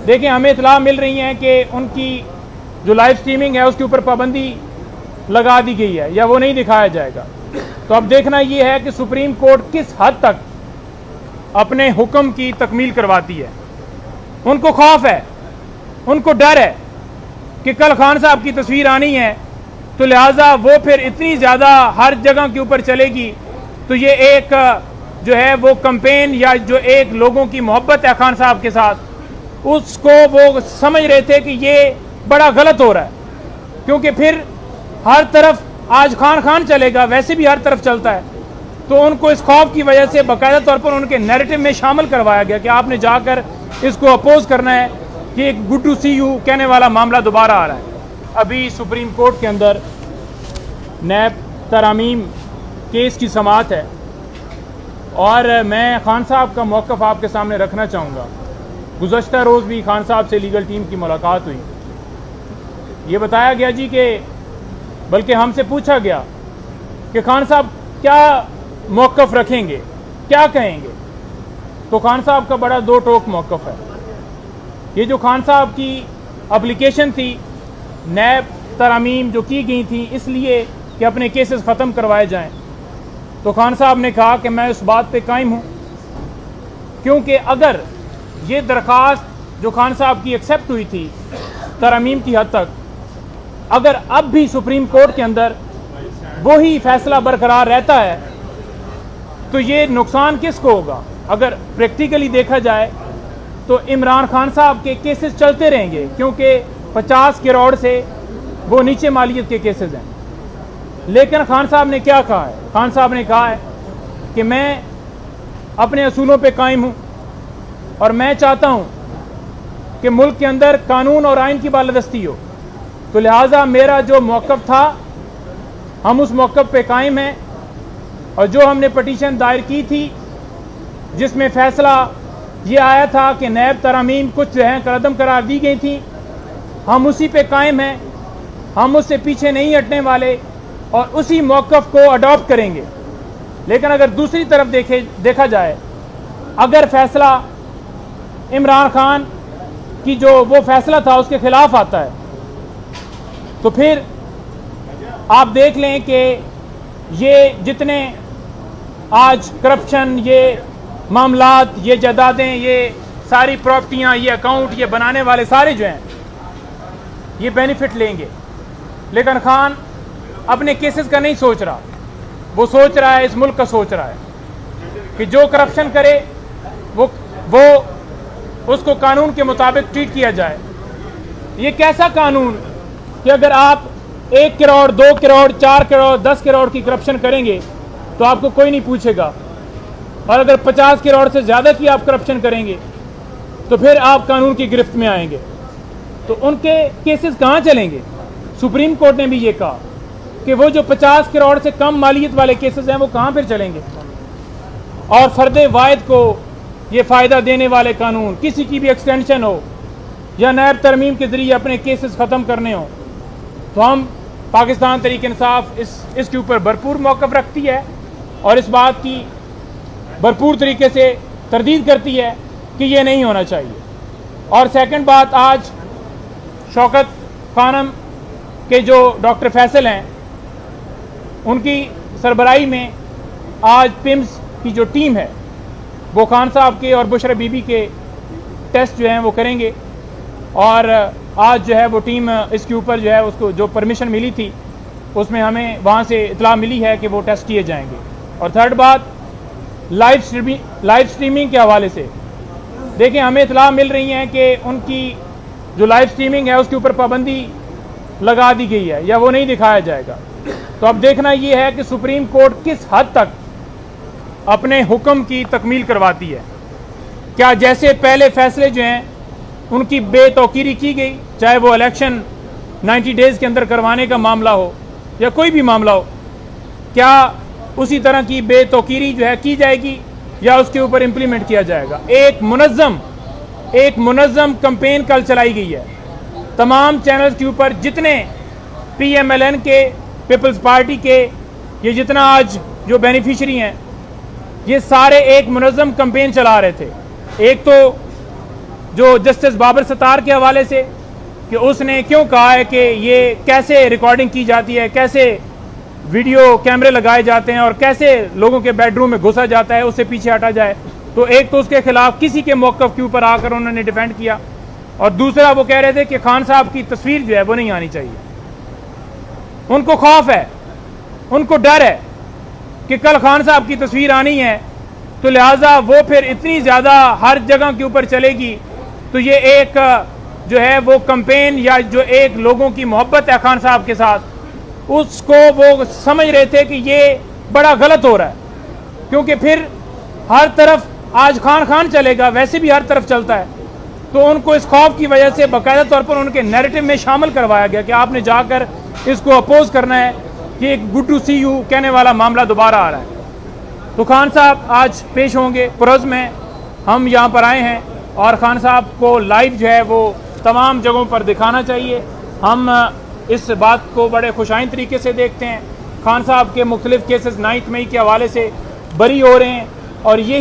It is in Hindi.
देखिए, हमें इत्तला मिल रही है कि उनकी जो लाइव स्ट्रीमिंग है उसके ऊपर पाबंदी लगा दी गई है या वो नहीं दिखाया जाएगा। तो अब देखना ये है कि सुप्रीम कोर्ट किस हद तक अपने हुक्म की तकमील करवाती है। उनको खौफ है, उनको डर है कि कल खान साहब की तस्वीर आनी है, तो लिहाजा वो फिर इतनी ज़्यादा हर जगह के ऊपर चलेगी, तो ये एक जो है वो कैंपेन या जो एक लोगों की मोहब्बत है खान साहब के साथ, उसको वो समझ रहे थे कि ये बड़ा गलत हो रहा है, क्योंकि फिर हर तरफ आज खान चलेगा, वैसे भी हर तरफ चलता है। तो उनको इस खौफ की वजह से बाकायदा तौर पर उनके नैरेटिव में शामिल करवाया गया कि आपने जाकर इसको अपोज करना है कि एक गुड टू सी यू कहने वाला मामला दोबारा आ रहा है। अभी सुप्रीम कोर्ट के अंदर नैब तरामीम केस की समाअत है और मैं खान साहब का मौक़िफ़ आपके सामने रखना चाहूँगा। गुज़श्ता रोज़ भी खान साहब से लीगल टीम की मुलाकात हुई। ये बताया गया जी कि बल्कि हमसे पूछा गया कि खान साहब क्या मौक़िफ़ रखेंगे, क्या कहेंगे। तो खान साहब का बड़ा दो टोक मौक़िफ़ है। ये जो खान साहब की एप्लीकेशन थी नैब तरामीम जो की गई थी इसलिए कि अपने केसेस ख़त्म करवाए जाएं, तो खान साहब ने कहा कि मैं उस बात पे कायम हूँ, क्योंकि अगर ये दरख्वास्त जो खान साहब की एक्सेप्ट हुई थी तरामीम की हद तक, अगर अब भी सुप्रीम कोर्ट के अंदर वही फैसला बरकरार रहता है तो ये नुकसान किसको होगा। अगर प्रैक्टिकली देखा जाए तो इमरान खान साहब के केसेस चलते रहेंगे, क्योंकि 50 करोड़ से वो नीचे मालियत के केसेस हैं। लेकिन खान साहब ने क्या कहा है? खान साहब ने कहा है कि मैं अपने असूलों पे कायम हूँ और मैं चाहता हूँ कि मुल्क के अंदर कानून और आइन की बालादस्ती हो, तो लिहाजा मेरा जो मौक़िफ़ था हम उस मौक़िफ़ पे कायम हैं। और जो हमने पटिशन दायर की थी जिसमें फ़ैसला ये आया था कि नैब तरामीम कुछ जो हैं कदम करार दी गई थी, हम उसी पे कायम हैं, हम उससे पीछे नहीं हटने वाले और उसी मौक़िफ़ को अडॉप्ट करेंगे। लेकिन अगर दूसरी तरफ देखा जाए, अगर फ़ैसला इमरान खान की जो वो फ़ैसला था उसके ख़िलाफ़ आता है, तो फिर आप देख लें कि ये जितने आज करप्शन, ये मामलात, ये जायदादें, ये सारी प्रॉपर्टियाँ, ये अकाउंट, ये बनाने वाले सारे जो हैं ये बेनिफिट लेंगे। लेकिन खान अपने केसेस का नहीं सोच रहा, वो सोच रहा है, इस मुल्क का सोच रहा है कि जो करप्शन करे वो उसको कानून के मुताबिक ट्रीट किया जाए। ये कैसा कानून कि अगर आप 1 करोड़, 2 करोड़, 4 करोड़, 10 करोड़ की करप्शन करेंगे तो आपको कोई नहीं पूछेगा, और अगर 50 करोड़ से ज़्यादा की आप करप्शन करेंगे तो फिर आप कानून की गिरफ्त में आएंगे। तो उनके केसेस कहाँ चलेंगे? सुप्रीम कोर्ट ने भी ये कहा कि वो जो 50 करोड़ से कम मालियत वाले केसेस हैं वो कहाँ फिर चलेंगे। और फर्द वाहिद को ये फ़ायदा देने वाले कानून, किसी की भी एक्सटेंशन हो या नैब तरमीम के ज़रिए अपने केसेस ख़त्म करने हो, तो हम पाकिस्तान तहरीक इंसाफ इसके ऊपर भरपूर मौक़िफ़ रखती है और इस बात की भरपूर तरीके से तरदीद करती है कि ये नहीं होना चाहिए। और सेकंड बात, आज शौकत खानम के जो डॉक्टर फैसल हैं उनकी सरबराही में आज पिम्स की जो टीम है वो खान साहब के और बुशरा बीबी के टेस्ट जो हैं वो करेंगे। और आज जो है वो टीम इसके ऊपर जो है उसको जो परमिशन मिली थी उसमें हमें वहाँ से इतला मिली है कि वो टेस्ट किए जाएंगे। और थर्ड बात, लाइव स्ट्रीमिंग के हवाले से देखिए, हमें इतला मिल रही है कि उनकी जो लाइव स्ट्रीमिंग है उसके ऊपर पाबंदी लगा दी गई है या वो नहीं दिखाया जाएगा। तो अब देखना ये है कि सुप्रीम कोर्ट किस हद तक अपने हुक्म की तकमील करवाती है। क्या जैसे पहले फैसले जो हैं उनकी बेतौकीरी की गई, चाहे वो इलेक्शन 90 डेज़ के अंदर करवाने का मामला हो या कोई भी मामला हो, क्या उसी तरह की बेतौकीरी जो है की जाएगी या उसके ऊपर इम्प्लीमेंट किया जाएगा। एक मुनज़्ज़म कैंपेन कल चलाई गई है तमाम चैनल्स के ऊपर, जितने PMLN के, पीपल्स पार्टी के, ये जितना आज जो बेनिफिशरी हैं ये सारे एक मुनज़्ज़म कैंपेन चला रहे थे। एक तो जो जस्टिस बाबर सत्तार के हवाले से कि उसने क्यों कहा है कि ये कैसे रिकॉर्डिंग की जाती है, कैसे वीडियो कैमरे लगाए जाते हैं और कैसे लोगों के बेडरूम में घुसा जाता है, उससे पीछे हटा जाए। तो एक तो उसके खिलाफ किसी के मौक़िफ़ के ऊपर आकर उन्होंने डिफेंड किया, और दूसरा वो कह रहे थे कि खान साहब की तस्वीर जो है वो नहीं आनी चाहिए। उनको खौफ है, उनको डर है कि कल खान साहब की तस्वीर आनी है तो लिहाजा वो फिर इतनी ज़्यादा हर जगह के ऊपर चलेगी, तो ये एक जो है वो कैंपेन या जो एक लोगों की मोहब्बत है खान साहब के साथ, उसको वो समझ रहे थे कि ये बड़ा गलत हो रहा है, क्योंकि फिर हर तरफ आज खान खान चलेगा, वैसे भी हर तरफ चलता है। तो उनको इस खौफ की वजह से बाकायदा तौर पर उनके नैरेटिव में शामिल करवाया गया कि आपने जाकर इसको अपोज करना है कि एक गुड टू सी यू कहने वाला मामला दोबारा आ रहा है। तो खान साहब आज पेश होंगे पुरज़ में, हम यहाँ पर आए हैं और खान साहब को लाइव जो है वो तमाम जगहों पर दिखाना चाहिए। हम इस बात को बड़े खुशाइन तरीके से देखते हैं। खान साहब के मुख्तलिफ केसेस 9 मई के हवाले से बरी हो रहे हैं और यही